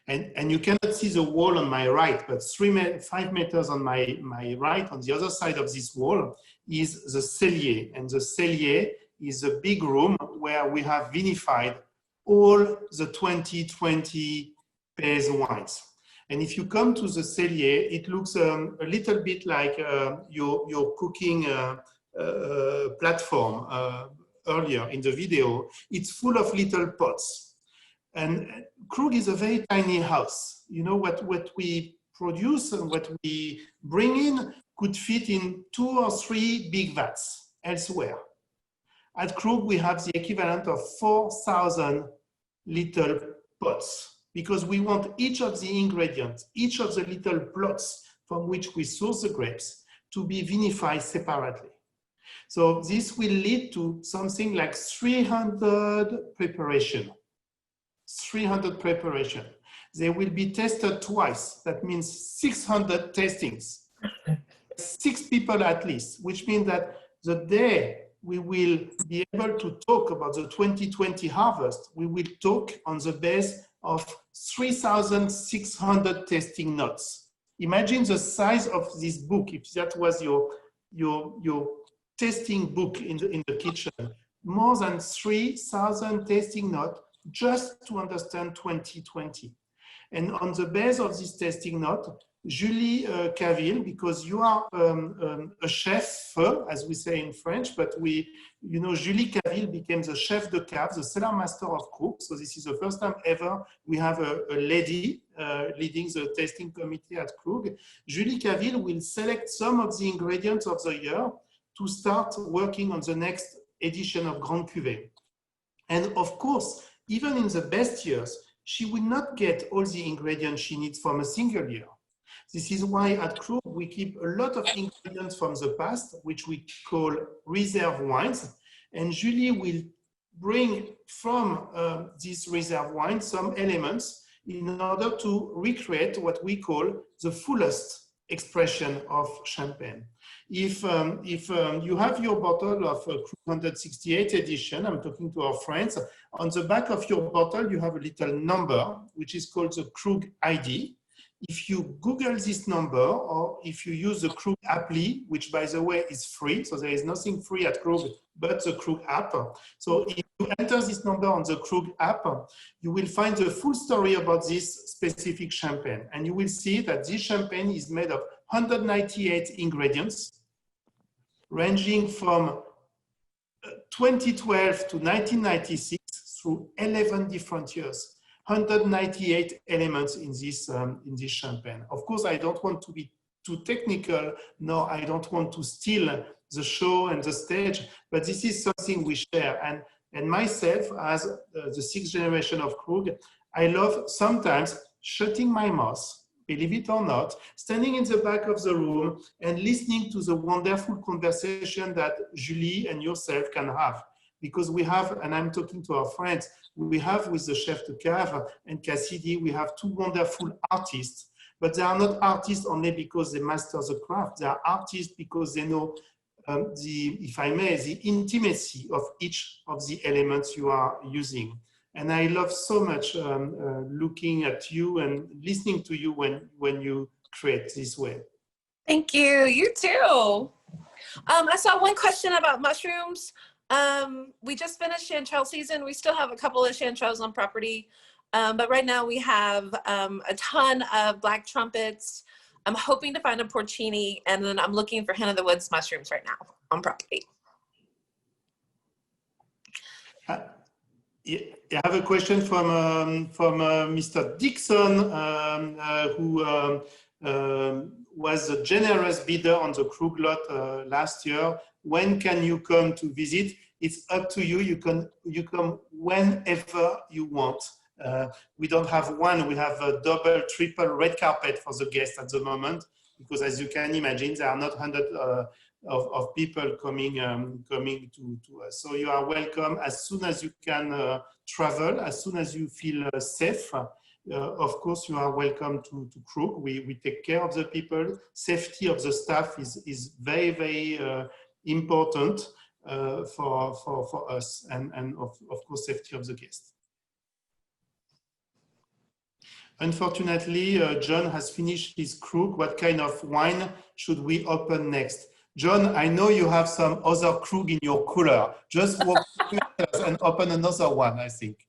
And you cannot see the wall on my right, but 5 meters on my right, on the other side of this wall, is the cellier. And the cellier is a big room where we have vinified all the 2020 Pez wines. And if you come to the cellier, it looks a little bit like your cooking platform earlier in the video. It's full of little pots. And Krug is a very tiny house. You know, what we produce and what we bring in could fit in 2 or 3 big vats elsewhere. At Krug, we have the equivalent of 4,000 little pots, because we want each of the ingredients, each of the little plots from which we source the grapes to be vinified separately. So this will lead to something like 300 preparation. 300 preparation. They will be tested twice. That means 600 tastings. 6 people at least, which means that the day we will be able to talk about the 2020 harvest, we will talk on the base of 3,600 tasting notes. Imagine the size of this book, if that was your tasting book in the kitchen. More than 3,000 tasting notes just to understand 2020. And on the base of this tasting note, Julie Caville, because you are a chef, as we say in French, but Julie Caville became the chef de cave, the cellar master of Krug. So this is the first time ever we have a lady leading the tasting committee at Krug. Julie Caville will select some of the ingredients of the year to start working on the next edition of Grand Cuvée. And of course, even in the best years, she will not get all the ingredients she needs from a single year. This is why at Krug, we keep a lot of ingredients from the past, which we call reserve wines. And Julie will bring from these reserve wines some elements in order to recreate what we call the fullest expression of champagne. If you have your bottle of Krug 168 edition, I'm talking to our friends, on the back of your bottle, you have a little number, which is called the Krug ID. If you Google this number, or if you use the Krug appli, which by the way is free, so there is nothing free at Krug but the Krug app. So if you enter this number on the Krug app, you will find the full story about this specific champagne. And you will see that this champagne is made of 198 ingredients, ranging from 2012 to 1996 through 11 different years. 198 elements in this champagne. Of course, I don't want to be too technical, no, I don't want to steal the show and the stage, but this is something we share. And myself, as the sixth generation of Krug, I love sometimes shutting my mouth, believe it or not, standing in the back of the room and listening to the wonderful conversation that Julie and yourself can have. Because we have, and I'm talking to our friends, we have with the chef de cave and Cassidy, we have two wonderful artists, but they are not artists only because they master the craft. They are artists because they know if I may, the intimacy of each of the elements you are using. And I love so much looking at you and listening to you when you create this way. Thank you. You too. I saw one question about mushrooms. We just finished chanterelle season. We still have a couple of chanterelles on property, but right now we have a ton of black trumpets. I'm hoping to find a porcini, and then I'm looking for hen of the woods mushrooms right now on property. I have a question from Mr. Dixon, who was a generous bidder on the Krug lot last year. When can you come to visit? It's up to you. You come whenever you want. We don't have one. We have a double, triple red carpet for the guests at the moment, because as you can imagine, there are not hundreds of people coming to us. So you are welcome as soon as you can travel, as soon as you feel safe. Of course, you are welcome to Krug. We take care of the people. Safety of the staff is very, very important for us, and of course, safety of the guests. Unfortunately, John has finished his Krug. What kind of wine should we open next? John, I know you have some other Krug in your cooler. Just walk and open another one, I think.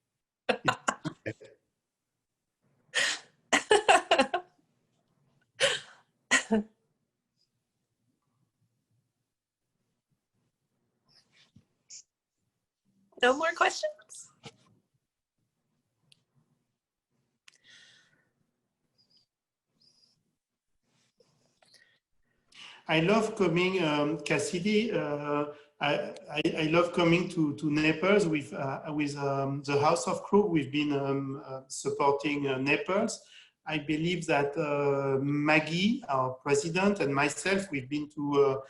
No more questions? I love coming, Cassidy. I love coming to Naples with the House of Krug. We've been supporting Naples. I believe that Maggie, our president, and myself, we've been to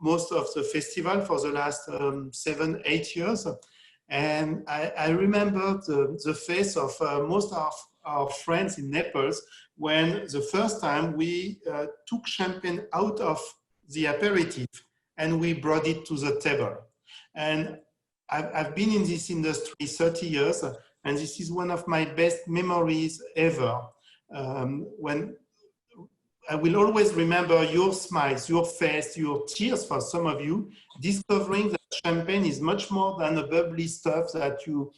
most of the festival for the last 7-8 years. And I remember the face of most of our friends in Naples when the first time we took champagne out of the aperitif and we brought it to the table. And I've been in this industry 30 years, and this is one of my best memories ever. When I will always remember your smiles, your face, your tears for some of you, discovering that champagne is much more than a bubbly stuff that you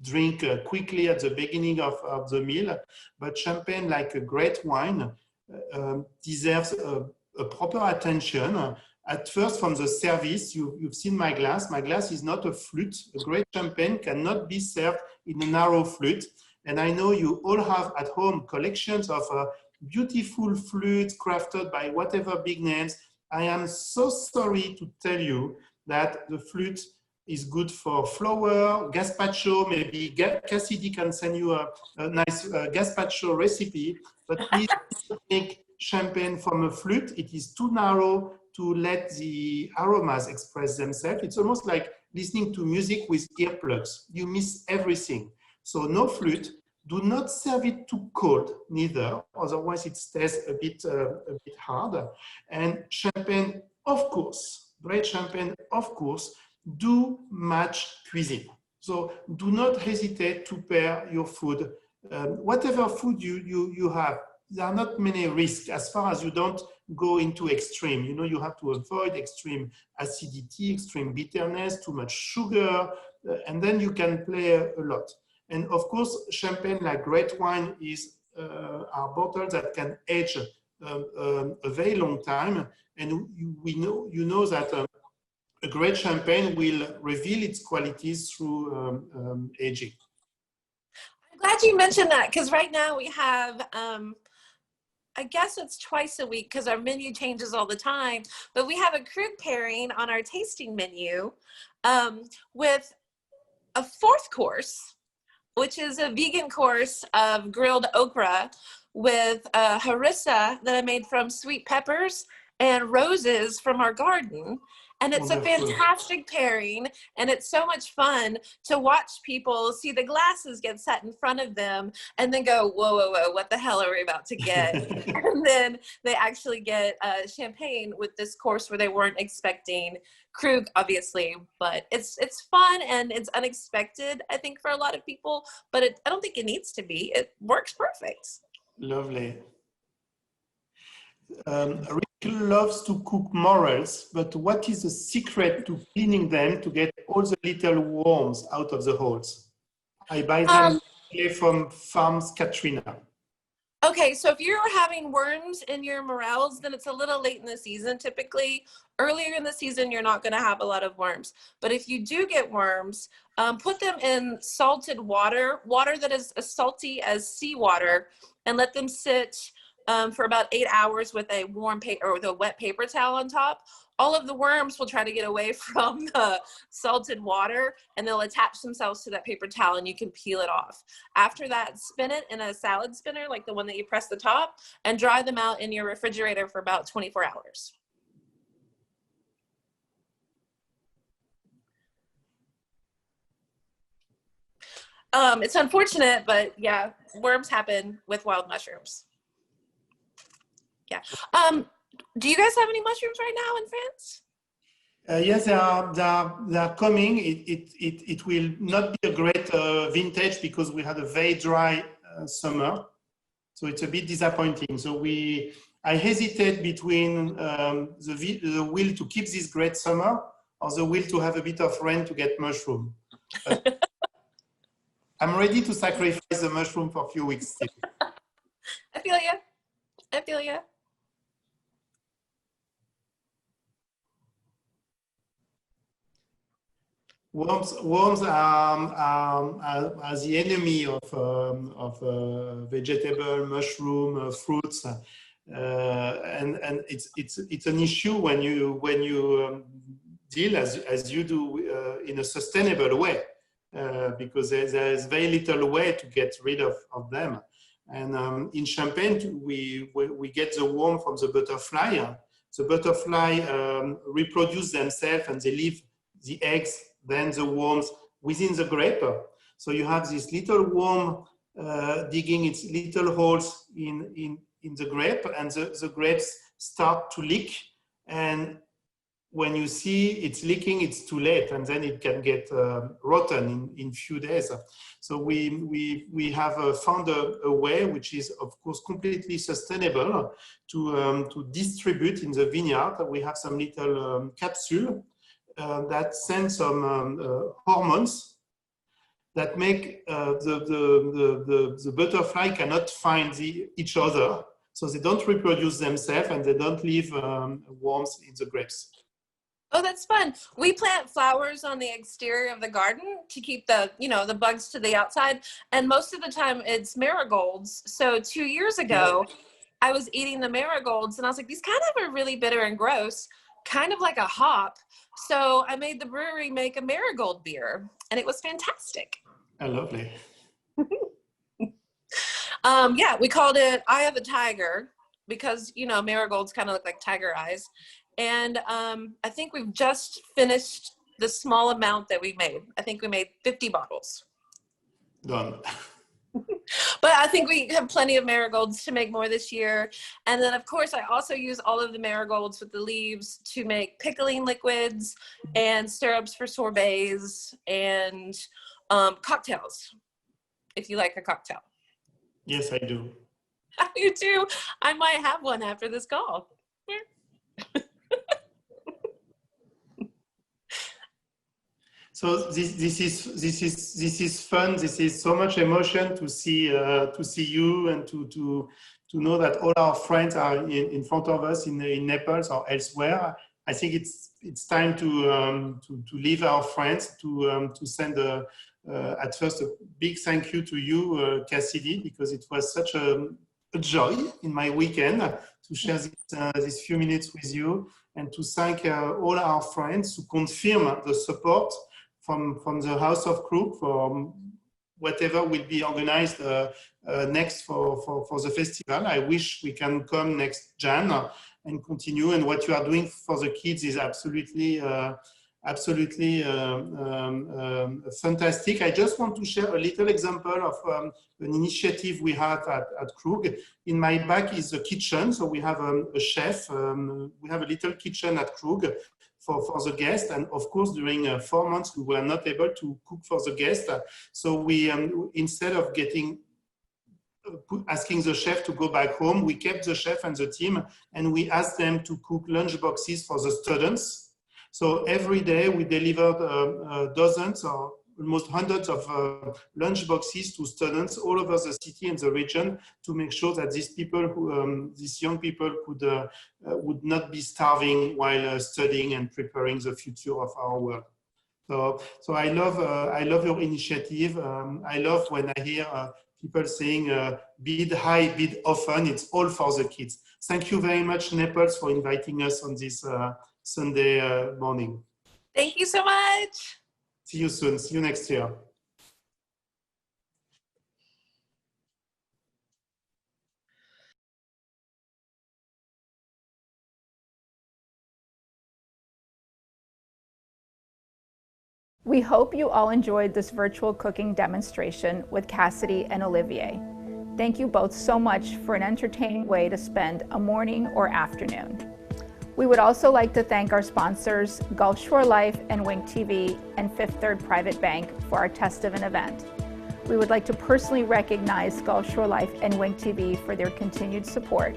drink quickly at the beginning of the meal. But champagne, like a great wine, deserves a proper attention. At first, from the service, you've seen my glass. My glass is not a flute. A great champagne cannot be served in a narrow flute. And I know you all have at home collections of beautiful flutes crafted by whatever big names. I am so sorry to tell you that the flute is good for flower, gazpacho. Maybe Cassidy can send you a nice gazpacho recipe, but please don't make champagne from a flute. It is too narrow to let the aromas express themselves. It's almost like listening to music with earplugs. You miss everything. So no flute. Do not serve it too cold, neither. Otherwise, it stays a bit hard. And champagne, of course, great champagne, of course, do match cuisine. So do not hesitate to pair your food. Whatever food you have, there are not many risks as far as you don't go into extreme. You know, you have to avoid extreme acidity, extreme bitterness, too much sugar, and then you can play a lot. And of course, champagne, like great wine, are bottles that can age a very long time. And you know that a great champagne will reveal its qualities through aging. I'm glad you mentioned that, because right now we have, I guess it's twice a week because our menu changes all the time, but we have a Krug pairing on our tasting menu with a fourth course, which is a vegan course of grilled okra with harissa that I made from sweet peppers and roses from our garden. And it's a fantastic pairing, and it's so much fun to watch people see the glasses get set in front of them and then go, whoa, whoa, whoa, what the hell are we about to get? And then they actually get champagne with this course where they weren't expecting Krug, obviously, but it's fun and it's unexpected, I think, for a lot of people, but I don't think it needs to be. It works perfect. Lovely. Rick loves to cook morels, but what is the secret to cleaning them to get all the little worms out of the holes? I buy them from Farms Katrina. Okay, so if you're having worms in your morels, then it's a little late in the season. Typically, earlier in the season, you're not going to have a lot of worms. But if you do get worms, put them in salted water, water that is as salty as seawater, and let them sit for about 8 hours with a warm paper or with a wet paper towel on top. All of the worms will try to get away from the salted water, and they'll attach themselves to that paper towel, and you can peel it off. After that, spin it in a salad spinner, like the one that you press the top, and dry them out in your refrigerator for about 24 hours. It's unfortunate, but yeah, worms happen with wild mushrooms. Yeah. Do you guys have any mushrooms right now in France? Yes, they are coming. It will not be a great vintage because we had a very dry summer, so it's a bit disappointing. So I hesitate between the will to keep this great summer or the will to have a bit of rain to get mushroom. But I'm ready to sacrifice the mushroom for a few weeks still. I feel you. I feel you. Worms are the enemy of vegetable, mushroom, fruits, and it's an issue when you deal as you do in a sustainable way, because there is very little way to get rid of them. And in Champagne, we get the worm from the butterfly. The butterfly reproduce themselves and they leave the eggs, then the worms within the grape. So you have this little worm digging its little holes in the grape, and the grapes start to leak. And when you see it's leaking, it's too late, and then it can get rotten in few days. So we have found a way, which is of course completely sustainable, to distribute in the vineyard. We have some little capsule that send some hormones that make the butterfly cannot find each other. So they don't reproduce themselves and they don't leave worms in the grapes. Oh, that's fun. We plant flowers on the exterior of the garden to keep the, the bugs to the outside. And most of the time it's marigolds. So 2 years ago, I was eating the marigolds and I was like, these kind of are really bitter and gross, kind of like a hop. So I made the brewery make a marigold beer and it was fantastic. Oh, lovely. Yeah, we called it Eye of the Tiger because, marigolds kind of look like tiger eyes. And I think we've just finished the small amount that we made. I think we made 50 bottles. Done. But I think we have plenty of marigolds to make more this year. And then, of course, I also use all of the marigolds with the leaves to make pickling liquids and syrups for sorbets and cocktails, if you like a cocktail. Yes, I do. You too. I might have one after this call. So this is fun. This is so much emotion to see you and to know that all our friends are in front of us in Naples or elsewhere. I think it's time to leave our friends to send at first a big thank you to you, Cassidy, because it was such a joy in my weekend to share these few minutes with you and to thank all our friends to confirm the support from the House of Crook for whatever will be organized next for the festival. I wish we can come next Jan and continue. And what you are doing for the kids is absolutely fantastic. I just want to share a little example of an initiative we have at Krug. In my back is the kitchen. So we have a chef. We have a little kitchen at Krug for the guests. And of course, during 4 months, we were not able to cook for the guests. So we, instead of asking the chef to go back home, we kept the chef and the team, and we asked them to cook lunch boxes for the students. So every day we delivered dozens or almost hundreds of lunch boxes to students all over the city and the region to make sure that these young people would not be starving while studying and preparing the future of our world. So I love your initiative. I love when I hear people saying bid high, bid often. It's all for the kids. Thank you very much, Naples, for inviting us on this Sunday morning. Thank you so much. See you soon. See you next year. We hope you all enjoyed this virtual cooking demonstration with Cassidy and Olivier. Thank you both so much for an entertaining way to spend a morning or afternoon. We would also like to thank our sponsors, Gulf Shore Life and Wink TV and Fifth Third Private Bank for our Tastevin event. We would like to personally recognize Gulf Shore Life and Wink TV for their continued support.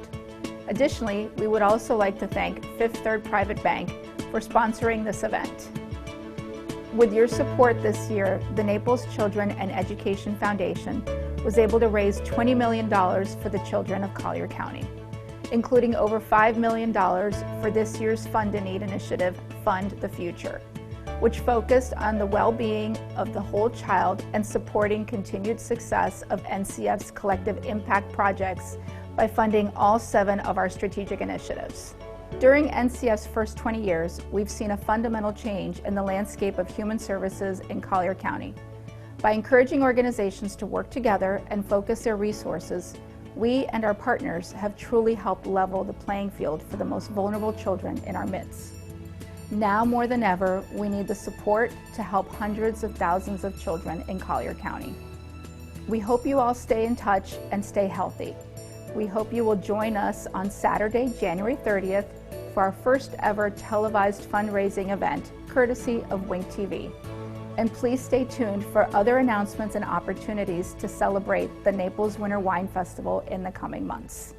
Additionally, we would also like to thank Fifth Third Private Bank for sponsoring this event. With your support this year, the Naples Children and Education Foundation was able to raise $20 million for the children of Collier County, including over $5 million for this year's Fund a Need initiative, Fund the Future, which focused on the well-being of the whole child and supporting continued success of NCF's collective impact projects by funding all 7 of our strategic initiatives. During NCF's first 20 years, we've seen a fundamental change in the landscape of human services in Collier County. By encouraging organizations to work together and focus their resources, we and our partners have truly helped level the playing field for the most vulnerable children in our midst. Now more than ever, we need the support to help hundreds of thousands of children in Collier County. We hope you all stay in touch and stay healthy. We hope you will join us on Saturday, January 30th for our first ever televised fundraising event, courtesy of Wink TV. And please stay tuned for other announcements and opportunities to celebrate the Naples Winter Wine Festival in the coming months.